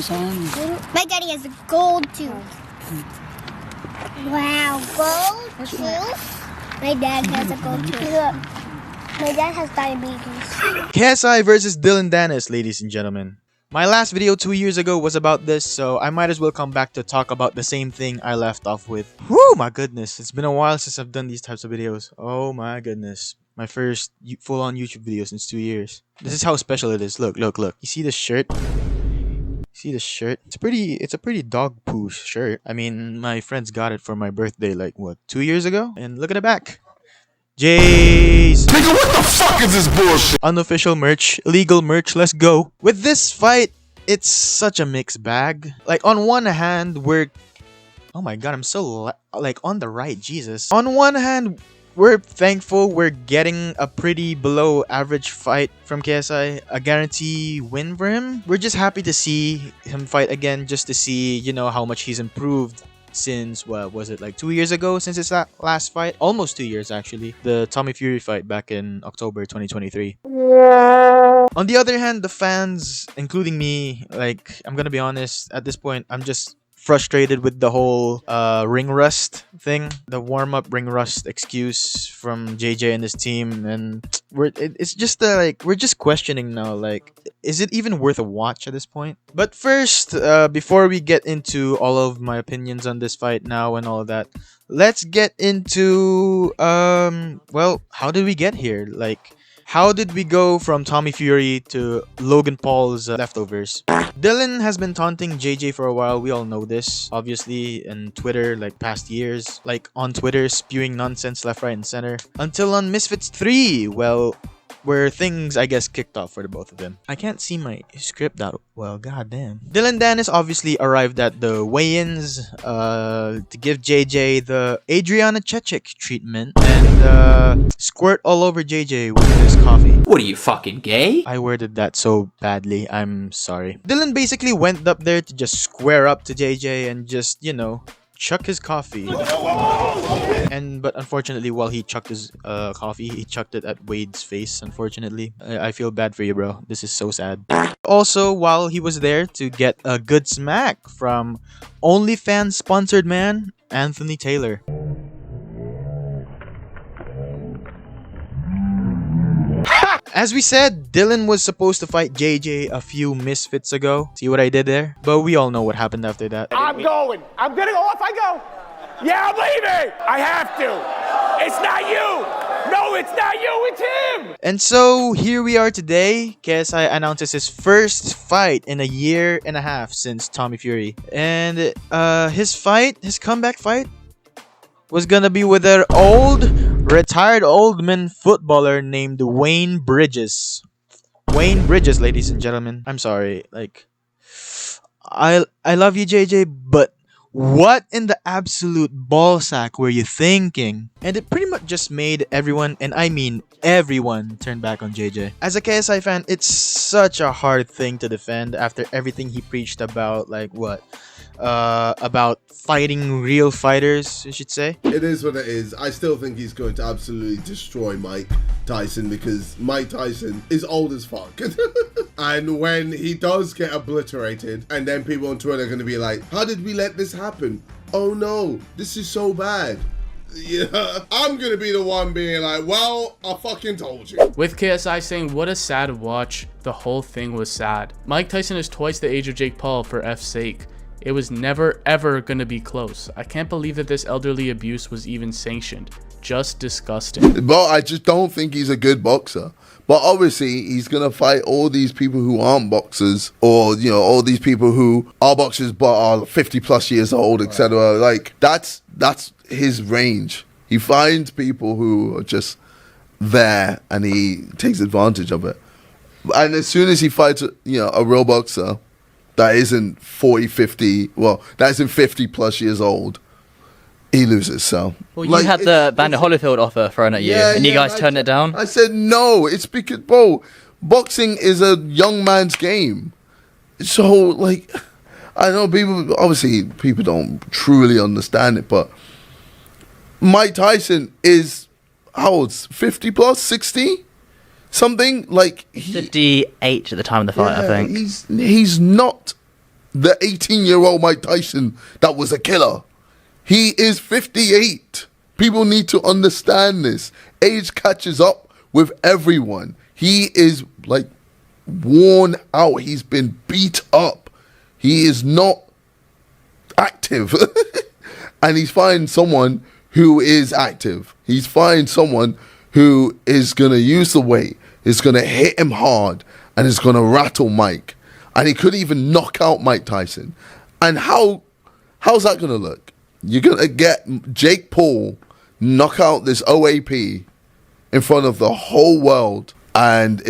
son. My daddy has a gold tooth. Wow, gold tooth? My dad has a gold tooth. Look, my dad has diabetes. KSI versus Dillon Danis, ladies and gentlemen. My last video 2 years ago was about this, so I might as well come back to talk about the same thing I left off with. Whew, my goodness. It's been a while since I've done these types of videos. Oh my goodness. My first full-on YouTube video since 2 years. This is how special it is. Look, look, look. You see this shirt? See the shirt? It's a pretty dog poo shirt. I mean, my friends got it for my birthday like, what, 2 years ago? And look at the back. Jays! Nigga, what the fuck is this bullshit? Unofficial merch, illegal merch, let's go. With this fight, it's such a mixed bag. Like, on one hand, oh my god, I'm so, like, on the right, Jesus. On one hand, we're thankful we're getting a pretty below average fight from KSI. A guarantee win for him. We're just happy to see him fight again, just to see, you know, how much he's improved since, what was it, like 2 years ago since his last fight? Almost 2 years, actually. The Tommy Fury fight back in October 2023. On the other hand, the fans, including me, like, I'm gonna be honest, at this point, I'm just frustrated with the whole ring rust thing, the warm-up ring rust excuse from JJ and his team, and it's just like we're just questioning now, like, is it even worth a watch at this point? But first, before we get into all of my opinions on this fight now and all of that, let's get into well, how did we get here? Like, how did we go from Tommy Fury to Logan Paul's leftovers? Dillon has been taunting JJ for a while. We all know this, obviously, in Twitter, like past years. Like on Twitter, spewing nonsense left, right, and center. Until on Misfits 3, well, where things, I guess, kicked off for the both of them. I can't see my script that well, goddamn. Dillon Danis obviously arrived at the weigh-ins to give JJ the Adriana Chechik treatment and squirt all over JJ with his coffee. What are you, fucking gay? I worded that so badly, I'm sorry. Dillon basically went up there to just square up to JJ and just, you know, chuck his coffee. But unfortunately, while he chucked his coffee, he chucked it at Wade's face, unfortunately. I feel bad for you, bro. This is so sad. Also, while he was there to get a good smack from OnlyFans sponsored man, Anthony Taylor. As we said, Dillon was supposed to fight JJ a few misfits ago. See what I did there? But we all know what happened after that. I'm going. I'm gonna go off. I go. Yeah, I'm leaving. I have to. It's not you. No, it's not you. It's him. And so here we are today. KSI announces his first fight in a year and a half since Tommy Fury. And his comeback fight, was gonna be with an retired old man footballer named Wayne Bridges. Wayne Bridges, ladies and gentlemen. I'm sorry, like, I love you, JJ, but what in the absolute ballsack were you thinking? And it pretty much just made everyone, and I mean everyone, turn back on JJ. As a KSI fan, it's such a hard thing to defend after everything he preached about, like, what? About fighting real fighters, you should say. It is what it is. I still think he's going to absolutely destroy Mike Tyson because Mike Tyson is old as fuck. And when he does get obliterated, and then people on Twitter are going to be like, how did we let this happen? Oh no, this is so bad. Yeah, I'm going to be the one being like, well, I fucking told you. With KSI saying, what a sad watch, the whole thing was sad. Mike Tyson is twice the age of Jake Paul, for F's sake. It was never ever gonna be close. I can't believe that this elderly abuse was even sanctioned. Just disgusting. But I just don't think he's a good boxer. But obviously, he's gonna fight all these people who aren't boxers, or, you know, all these people who are boxers but are 50 plus years old, etc. Like, that's his range. He finds people who are just there and he takes advantage of it. And as soon as he fights, you know, a real boxer that isn't 40, 50, well, that isn't 50 plus years old, he loses. So, well, you had the Vander Holyfield offer thrown at you, and you guys turned it down. I said no. It's because, bro, boxing is a young man's game. So, like, I know people don't truly understand it, but Mike Tyson is how old? 50 plus, 60, something like 58 at the time of the fight. I think he's not the 18-year-old Mike Tyson that was a killer. He is 58. People need to understand this. Age catches up with everyone. He is like worn out. He's been beat up. He is not active. And he's finding someone who is active. He's finding someone who is going to use the weight, is going to hit him hard, and is going to rattle Mike. And he could even knock out Mike Tyson. And how's that going to look? You're going to get Jake Paul knock out this OAP in front of the whole world, and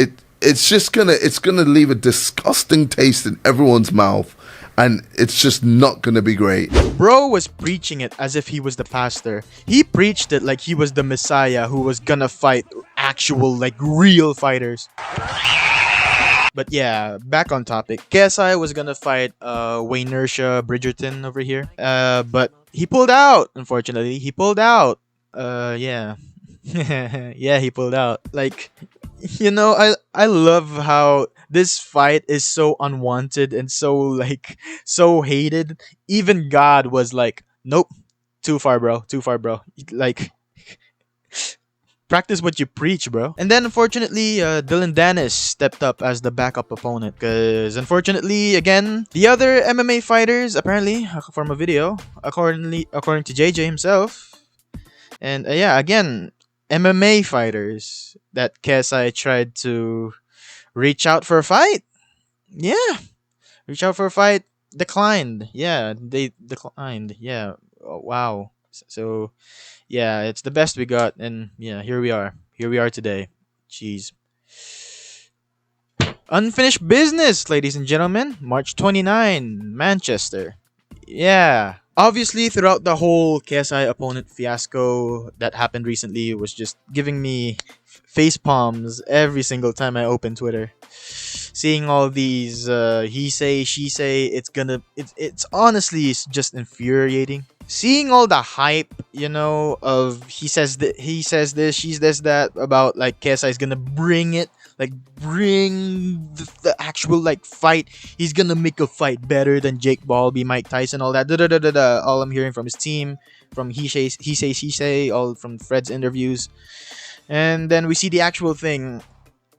it's gonna leave a disgusting taste in everyone's mouth, and it's just not gonna be great. Bro was preaching it as if he was the pastor. He preached it like he was the Messiah who was gonna fight actual, like, real fighters. But yeah, back on topic. KSI was gonna fight Waynersha Bridgerton over here. But he pulled out, unfortunately. He pulled out. Yeah. Yeah, he pulled out. Like, you know, I love how this fight is so unwanted and so, like, so hated. Even God was like, nope, too far, bro. Too far, bro. Like, practice what you preach, bro. And then, unfortunately, Dillon Danis stepped up as the backup opponent. Because, unfortunately, again, the other MMA fighters, apparently, from a video, according to JJ himself, and yeah, again, MMA fighters that KSI tried to reach out for a fight. Yeah. Reach out for a fight. Declined. Yeah, they declined. Yeah. Oh, wow. So, yeah, it's the best we got. And yeah, here we are. Here we are today. Jeez. Unfinished business, ladies and gentlemen. March 29, Manchester. Yeah. Obviously, throughout the whole KSI opponent fiasco that happened recently was just giving me face palms every single time I open Twitter. Seeing all these he say, she say, it's honestly just infuriating. Seeing all the hype, you know, of he says this, she says that, about like KSI is gonna bring it, like bring the actual like fight. He's gonna make a fight better than Jake Paul, be Mike Tyson, all that. All I'm hearing from his team, from he say, she say, all from Fred's interviews, and then we see the actual thing.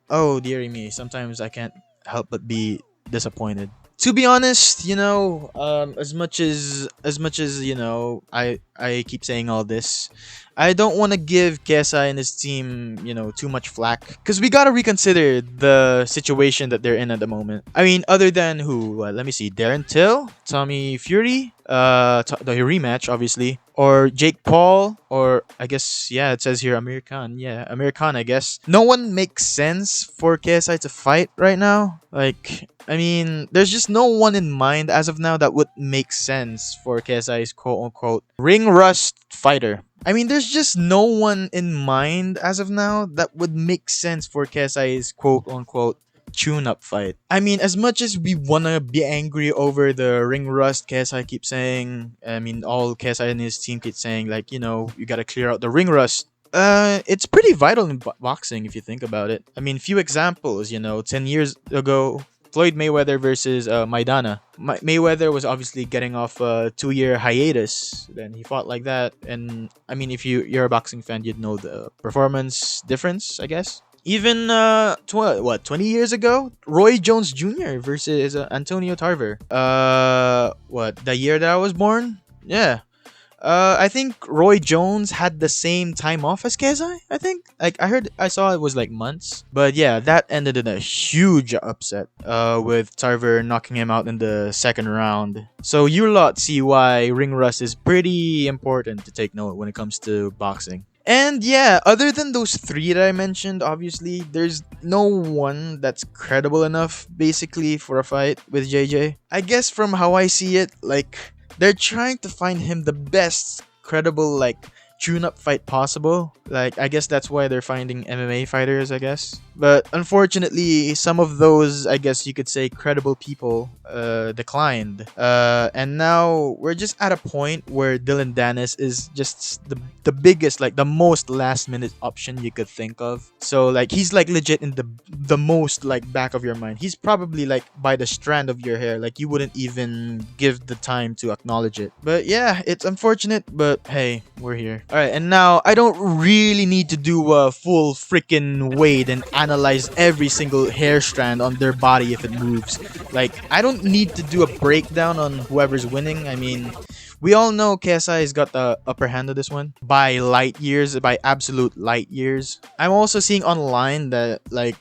Oh dearie me, sometimes I can't help but be disappointed. To be honest, you know, as much as you know, I keep saying all this, I don't want to give KSI and his team, you know, too much flack, because we gotta reconsider the situation that they're in at the moment. I mean, other than who? Let me see, Darren Till, Tommy Fury, the rematch, obviously, or Jake Paul, or I guess, yeah, it says here Amir Khan. Yeah, Amir Khan, I guess. No one makes sense for KSI to fight right now. Like, I mean, there's just no one in mind as of now that would make sense for KSI's quote-unquote ring rust fighter. I mean, there's just no one in mind as of now that would make sense for KSI's quote-unquote tune-up fight. I mean, as much as we wanna be angry over the ring rust, KSI keeps saying, I mean, all KSI and his team keep saying, like, you know, you gotta clear out the ring rust. It's pretty vital in boxing if you think about it. I mean, few examples, you know, 10 years ago, Floyd Mayweather versus Maidana. Mayweather was obviously getting off a 2-year hiatus. Then he fought like that. And I mean, if you're a boxing fan, you'd know the performance difference, I guess. Even 20 years ago, Roy Jones Jr. versus Antonio Tarver. The year that I was born? Yeah. I think Roy Jones had the same time off as KSI, I think. Like, I saw it was like months. But yeah, that ended in a huge upset, with Tarver knocking him out in the second round. So you lot see why ring rust is pretty important to take note when it comes to boxing. And yeah, other than those three that I mentioned, obviously, there's no one that's credible enough, basically, for a fight with JJ. I guess from how I see it, like, they're trying to find him the best credible, like, tune-up fight possible. Like, I guess that's why they're finding MMA fighters, I guess. But unfortunately, some of those, I guess you could say, credible people declined. And now we're just at a point where Dillon Danis is just the biggest, like the most last-minute option you could think of. So like he's like legit in the most like back of your mind. He's probably like by the strand of your hair. Like you wouldn't even give the time to acknowledge it. But yeah, it's unfortunate, but hey, we're here. Alright, and now I don't really need to do a full freaking wade and analyze every single hair strand on their body if it moves. Like, I don't need to do a breakdown on whoever's winning. I mean, we all know KSI has got the upper hand of this one by light years, by absolute light years. I'm also seeing online that like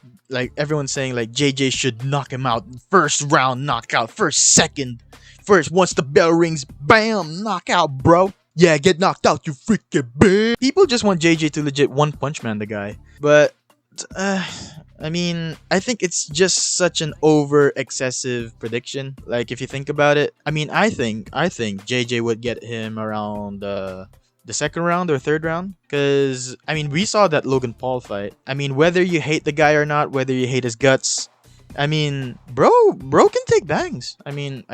everyone's saying like JJ should knock him out first round knockout, first second. First, once the bell rings, bam, knockout, bro. Yeah, get knocked out, you freaking bitch. People just want JJ to legit one punch man the guy. But, I mean, I think it's just such an over excessive prediction. Like, if you think about it, I mean, I think JJ would get him around the second round or third round. Because, I mean, we saw that Logan Paul fight. I mean, whether you hate the guy or not, whether you hate his guts, I mean, bro can take bangs. I mean,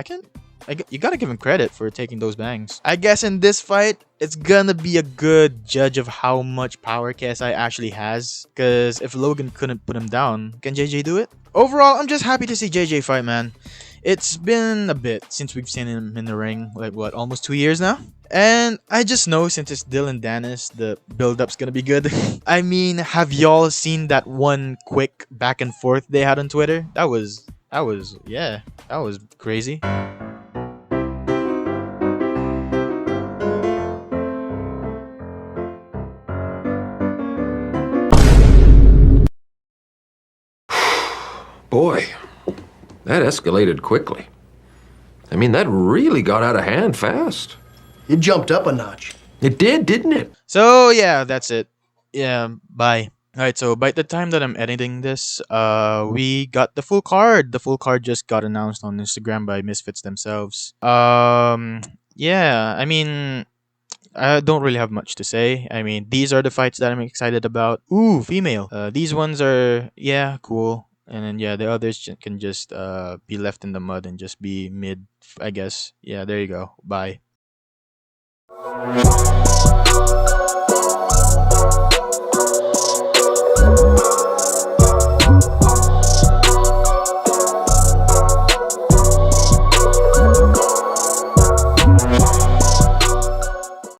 you gotta give him credit for taking those bangs. I guess in this fight, it's gonna be a good judge of how much power KSI actually has. Because if Logan couldn't put him down, can JJ do it? Overall, I'm just happy to see JJ fight, man. It's been a bit since we've seen him in the ring. Like, what, almost 2 years now? And I just know since it's Dillon Danis, the build-up's gonna be good. I mean, have y'all seen that one quick back and forth they had on Twitter? That was crazy. Boy, that escalated quickly. I mean, that really got out of hand fast. It jumped up a notch. It did, didn't it? So yeah, that's it. Yeah, bye. Alright, so by the time that I'm editing this, we got the full card. The full card just got announced on Instagram by Misfits themselves. Yeah, I mean, I don't really have much to say. I mean, these are the fights that I'm excited about. Ooh, female. These ones are, yeah, cool. And then, yeah, the others can just be left in the mud and just be mid, I guess. Yeah, there you go. Bye.